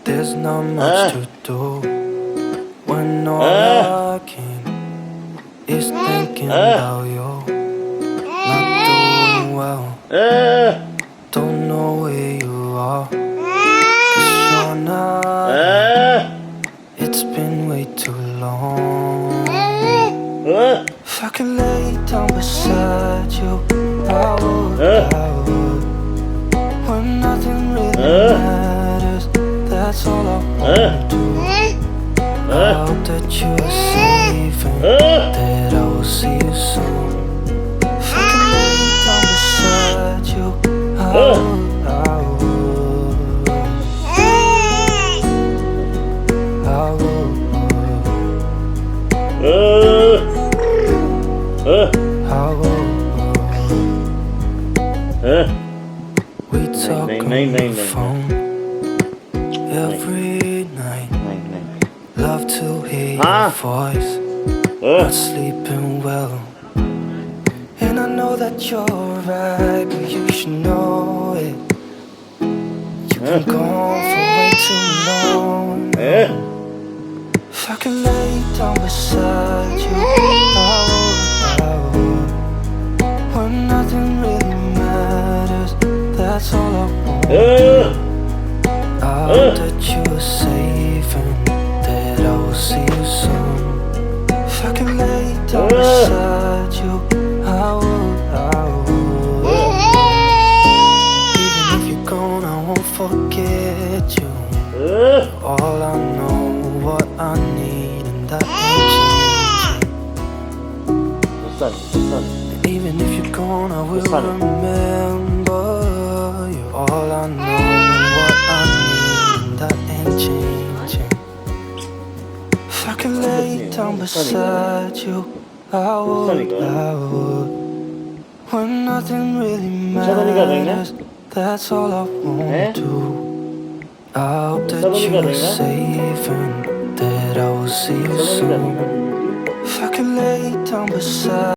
There's not much to do when all I can is thinking about you. Not doing well, don't know where you are, 'cause you're not here. It's been way too long. If I could lay down beside you, I would. When nothing really matters, that's all I wanna do. I hope that you are safe and that I will see you soon. If I could lay down beside you, I would. We talk on the phone every night. Love to hear your voice. Not sleeping well, and I know that you're right, but you should know it. You've been gone for way too long. If I could lay down beside you, I would. When nothing really matters, that's all I want. I hope that you are safe and that I will see you soon. If I could lay down beside you, I would. Even if you're gone, I won't forget you. All I know, what I need, and that ain't changing. Even if you're gone, I will remember you. All I know, what I need, and that ain't changing. If I could lay down beside you, I would. When nothing really matters, that's all I want to do. I hope that you are safe and that I will see you soon. If I could lay down beside